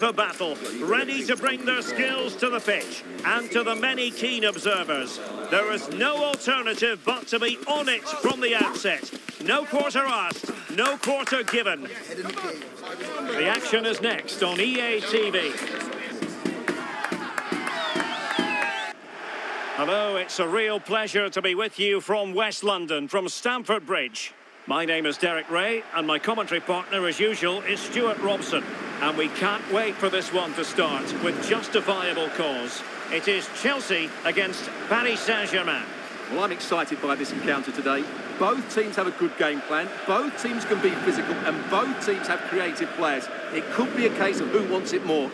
The battle, ready to bring their skills to the pitch. And to the many keen observers, there is no alternative but to be on it from the outset. No quarter asked, no quarter given. The action is next on EA TV. Hello, it's a real pleasure to be with you from West London, from Stamford Bridge. My name is Derek Ray, and my commentary partner, as usual, is Stuart Robson. And we can't wait for this one to start with justifiable cause. It is Chelsea against Paris Saint-Germain. Well, I'm excited by this encounter today. Both teams have a good game plan, both teams can be physical, and both teams have creative players. It could be a case of who wants it more.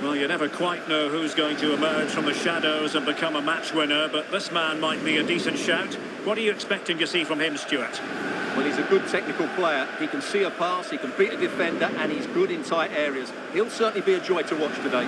Well, you never quite know who's going to emerge from the shadows and become a match winner, but this man might be a decent shout. What are you expecting to see from him, Stuart? Well, he's a good technical player. He can see a pass, he can beat a defender, and he's good in tight areas. He'll certainly be a joy to watch today.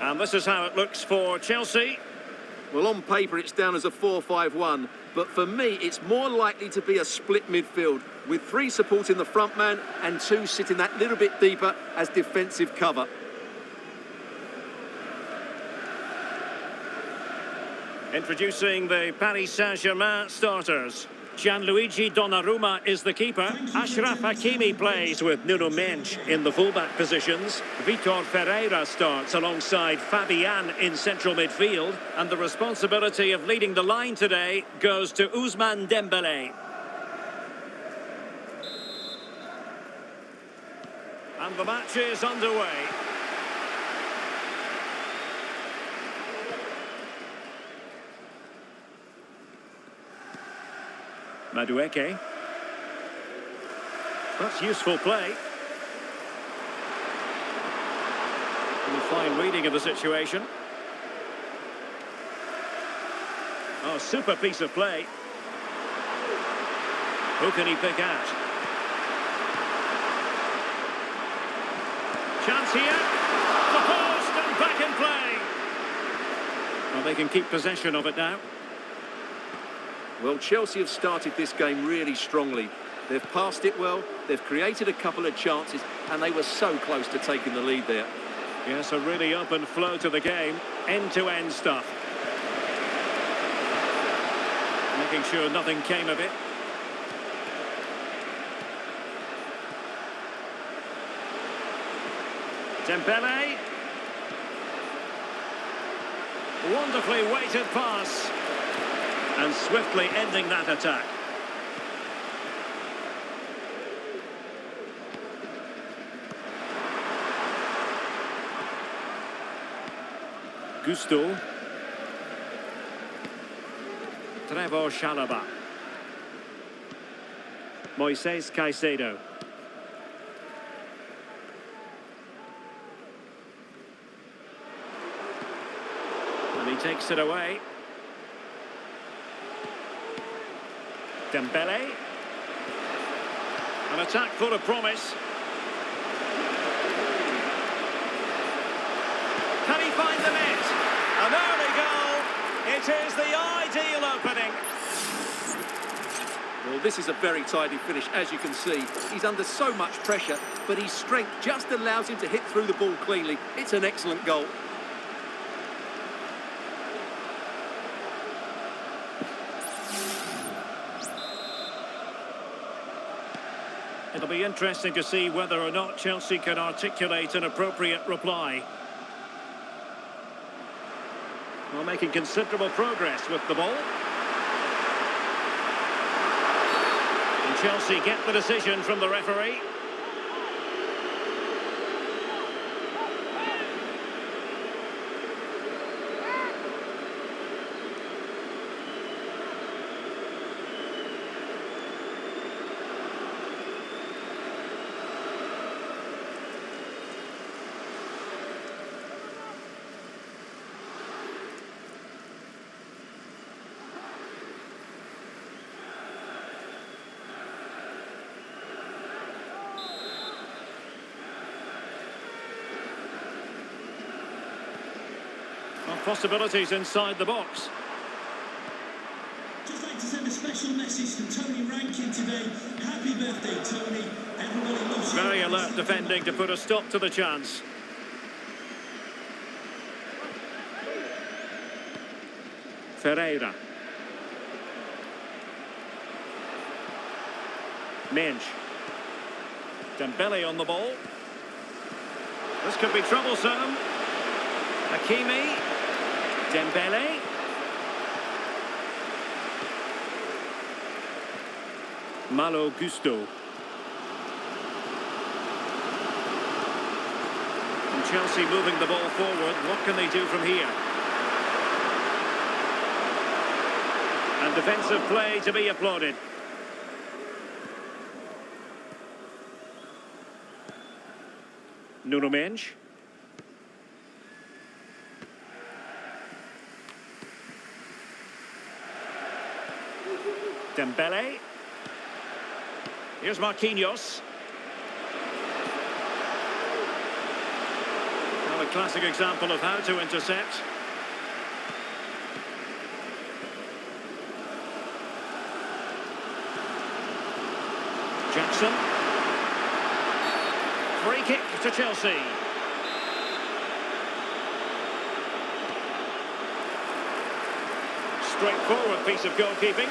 And this is how it looks for Chelsea. Well, on paper, it's down as a 4-5-1. But for me, it's more likely to be a split midfield, with 3 supporting the front man and 2 sitting that little bit deeper as defensive cover. Introducing the Paris Saint-Germain starters. Gianluigi Donnarumma is the keeper. Achraf Hakimi plays with Nuno Mendes in the fullback positions. Vitor Ferreira starts alongside Fabian in central midfield. And the responsibility of leading the line today goes to Ousmane Dembele. And the match is underway. Madueke. That's useful play. And a fine reading of the situation. Oh, super piece of play. Who can he pick out? Chance here. The post and back in play. Well, they can keep possession of it now. Well, Chelsea have started this game really strongly. They've passed it well, they've created a couple of chances, and they were so close to taking the lead there. Yes, a really open flow to the game, end-to-end stuff. Making sure nothing came of it. Dembele. Wonderfully weighted pass. And swiftly ending that attack. Gusto. Trevor Chalobah. Moises Caicedo. And he takes it away. Dembele. An attack full of promise. Can he find the net? An early goal. It is the ideal opening. Well, this is a very tidy finish, as you can see. He's under so much pressure, but his strength just allows him to hit through the ball cleanly. It's an excellent goal. It'll be interesting to see whether or not Chelsea can articulate an appropriate reply. Well, making considerable progress with the ball. And Chelsea get the decision from the referee. possibilities inside the box. Just like to send a special message to Tony Rankin today. Happy birthday, Tony. Everybody loves you. Very alert defending to put a stop to the chance. Ferreira. Mensch. Dembele on the ball. This could be troublesome. Hakimi. Dembele. Malo Gusto. And Chelsea moving the ball forward. What can they do from here? And defensive play to be applauded. Nuno Mensch. Dembele. Here's Marquinhos. Now a classic example of how to intercept. Jackson. Free kick to Chelsea. Straightforward piece of goalkeeping.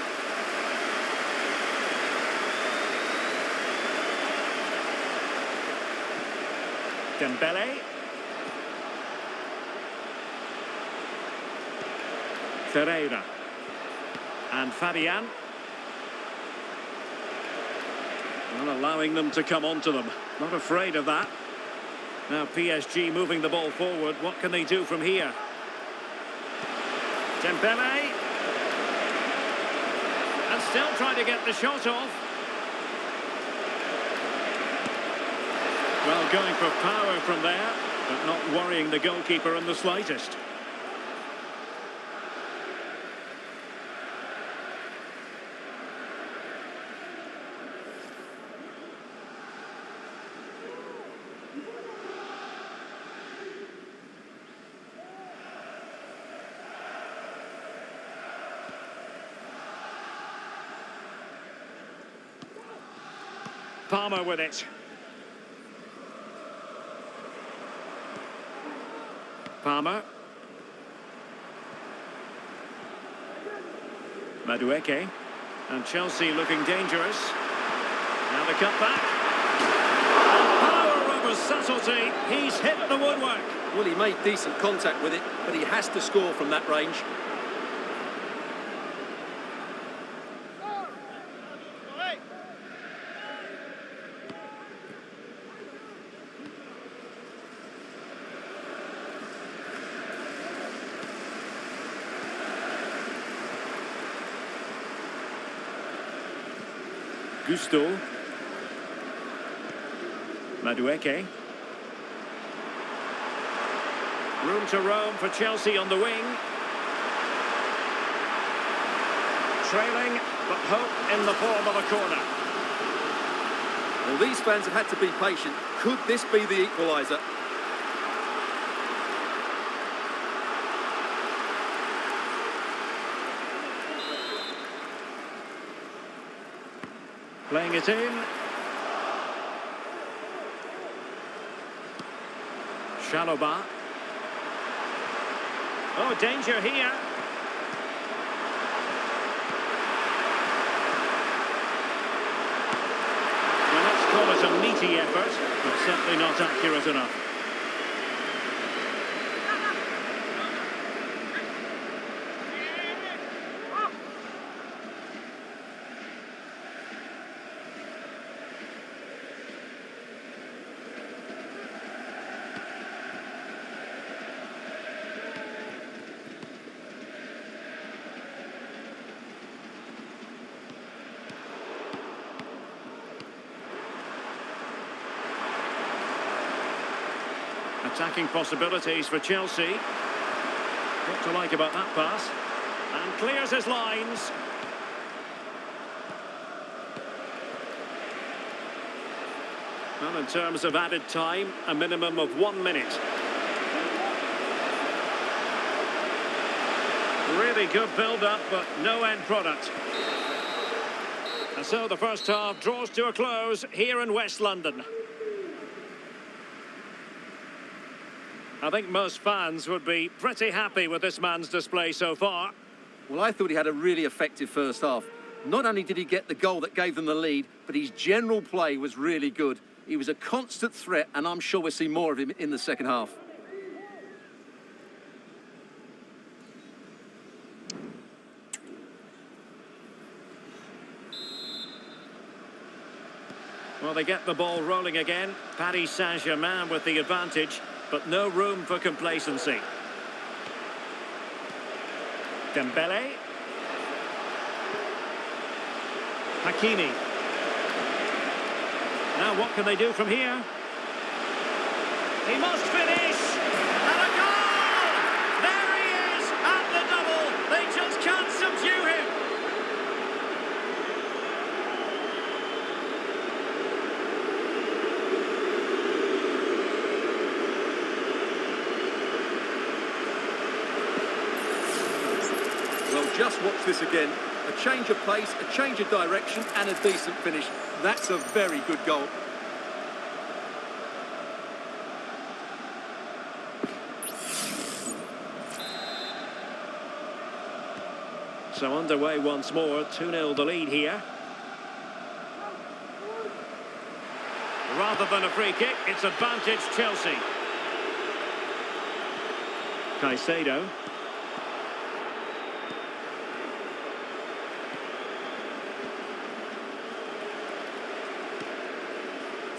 Dembele. Ferreira. And Fabian. Not allowing them to come onto them. Not afraid of that. Now PSG moving the ball forward. What can they do from here? Dembele. And still trying to get the shot off. Well, going for power from there, but not worrying the goalkeeper in the slightest. Palmer with it. Palmer. Madueke. And Chelsea looking dangerous. Now the cutback. And power over subtlety. He's hit the woodwork. Well, he made decent contact with it, but he has to score from that range. Gusto. Madueke. Room to roam for Chelsea on the wing. Trailing, but hope in the form of a corner. Well, these fans have had to be patient. Could this be the equaliser? Playing it in. Chalobah. Oh, danger here. Well, let's call it a meaty effort, but certainly not accurate enough. Attacking possibilities for Chelsea. What to like about that pass? And clears his lines. Well, in terms of added time, a minimum of 1 minute. Really good build-up, but no end product. And so the first half draws to a close here in West London. I think most fans would be pretty happy with this man's display so far. Well, I thought he had a really effective first half. Not only did he get the goal that gave them the lead, but his general play was really good. He was a constant threat, and I'm sure we'll see more of him in the second half. Well, they get the ball rolling again. Paris Saint-Germain with the advantage, but no room for complacency. Dembele. Hakimi. Now what can they do from here? He must finish! And a goal! There he is at the double! They just can't subdue him! Well, just watch this again. A change of pace, a change of direction, and a decent finish. That's a very good goal. So underway once more, 2-0 the lead here. Rather than a free kick, it's advantage Chelsea. Caicedo.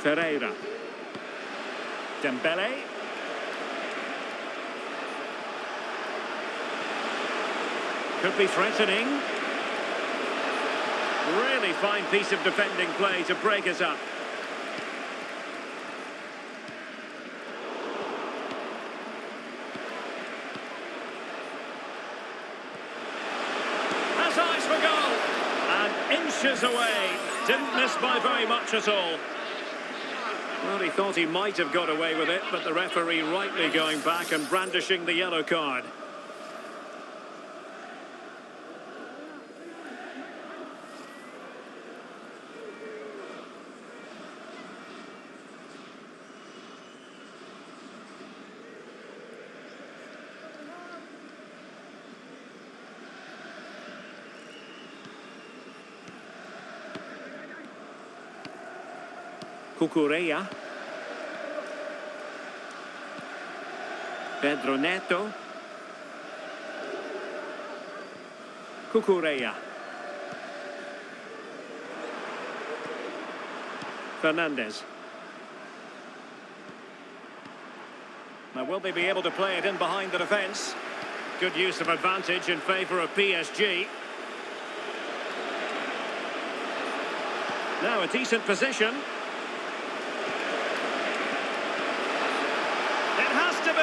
Ferreira. Dembele. Could be threatening. Really fine piece of defending play to break us up. Has eyes for goal. And inches away. Didn't miss by very much at all. Well, he thought he might have got away with it, but the referee rightly going back and brandishing the yellow card. Cucurella. Pedro Neto. Cucurella. Fernández. Now, will they be able to play it in behind the defence? Good use of advantage in favour of PSG. Now, a decent position. To be.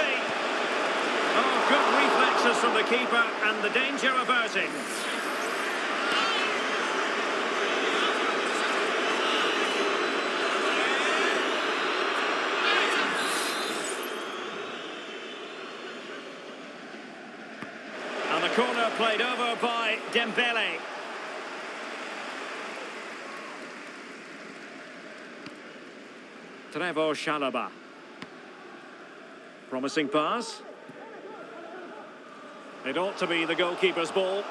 Oh, good reflexes from the keeper and the danger averted. And the corner played over by Dembele. Trevor Chalobah. Promising pass. It ought to be the goalkeeper's ball.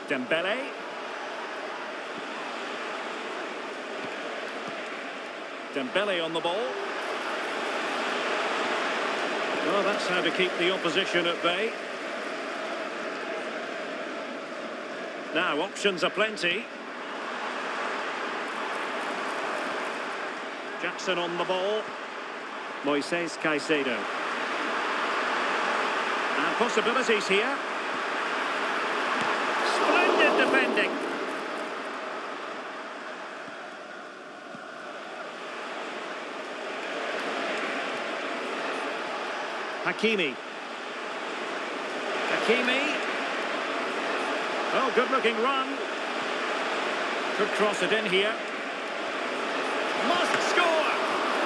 Dembele. Dembele on the ball. Well, that's how to keep the opposition at bay. Now, options are plenty. Jackson on the ball. Moises Caicedo. And possibilities here. Splendid defending. Hakimi. Hakimi. Oh, good-looking run. Could cross it in here. Must score!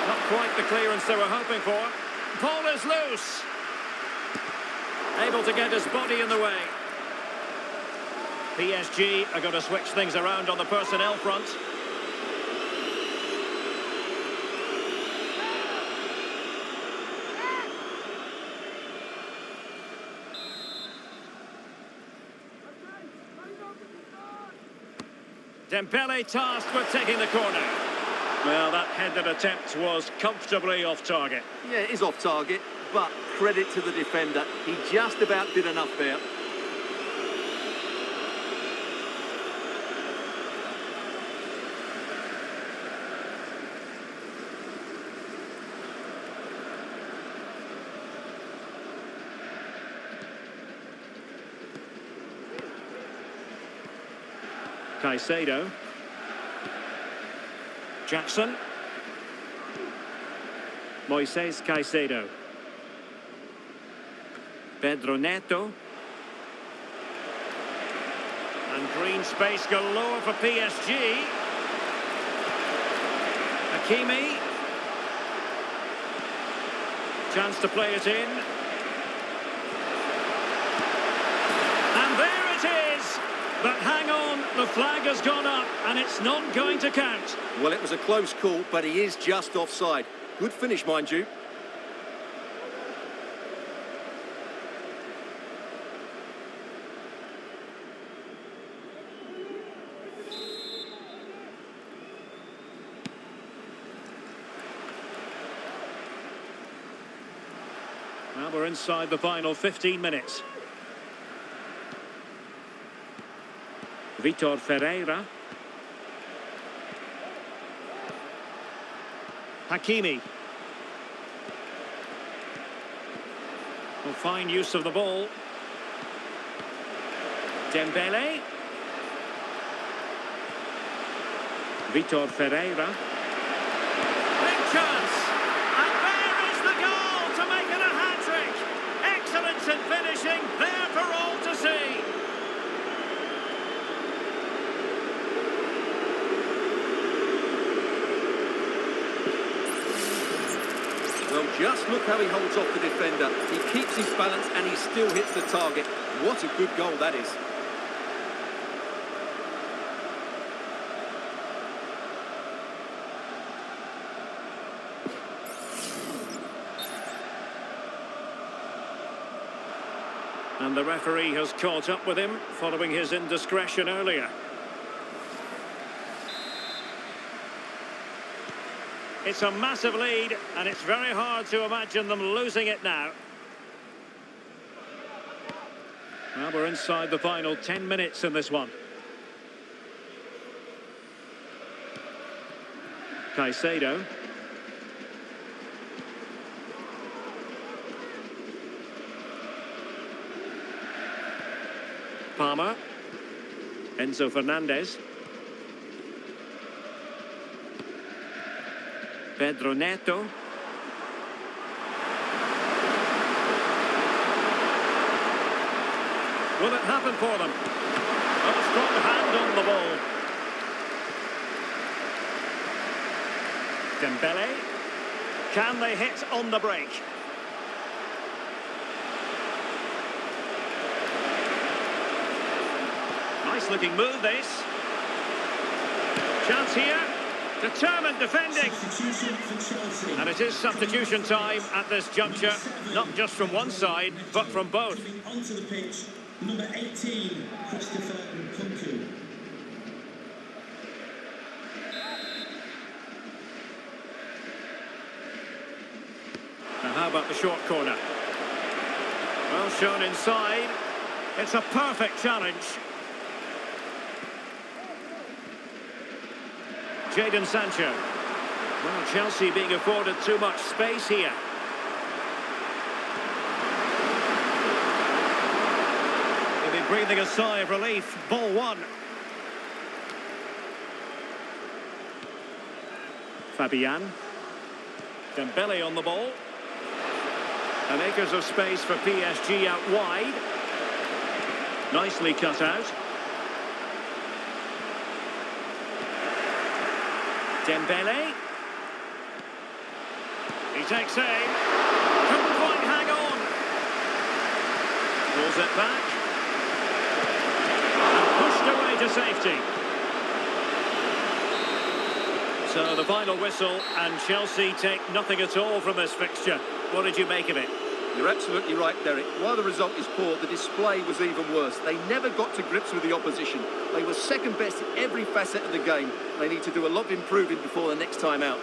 Not quite the clearance they were hoping for. Ball is loose. Able to get his body in the way. PSG are going to switch things around on the personnel front. Dembele tasked with taking the corner. Well, that headed attempt was comfortably off target. Yeah, it is off target, but credit to the defender. He just about did enough there. Caicedo. Jackson. Moises Caicedo. Pedro Neto. And green space galore for PSG. Hakimi. Chance to play it in. And there it is! But hang on, the flag has gone up and it's not going to count. Well, it was a close call, but he is just offside. Good finish, mind you. Well, we're inside the final 15 minutes. Vitor Ferreira. Hakimi. Will find use of the ball. Dembele. Vitor Ferreira. Big chance. And there is the goal to make it a hat-trick. Excellence in finishing, there for all to see. Well, just look how he holds off the defender. He keeps his balance and he still hits the target. What a good goal that is. And the referee has caught up with him following his indiscretion earlier. It's a massive lead, and it's very hard to imagine them losing it now. Well, we're inside the final 10 minutes in this one. Caicedo. Palmer. Enzo Fernández. Pedro Neto. Will it happen for them? A strong hand on the ball. Dembele. Can they hit on the break? Nice looking move this. Chance here. Determined defending. And it is substitution time at this juncture, not just from one side, but from both. Onto the pitch, number 18, Christopher Nkunku. Now how about the short corner? Well shown inside. It's a perfect challenge. Jadon Sancho. Well, Chelsea being afforded too much space here. They'll be breathing a sigh of relief. Ball one. Fabian. Dembele on the ball. And acres of space for PSG out wide. Nicely cut out. Dembele. He takes aim. Couldn't quite hang on. Pulls it back. And pushed away to safety. So the final whistle, and Chelsea take nothing at all from this fixture. What did you make of it? You're absolutely right, Derek. While the result is poor, the display was even worse. They never got to grips with the opposition. They were second best in every facet of the game. They need to do a lot of improving before the next time out.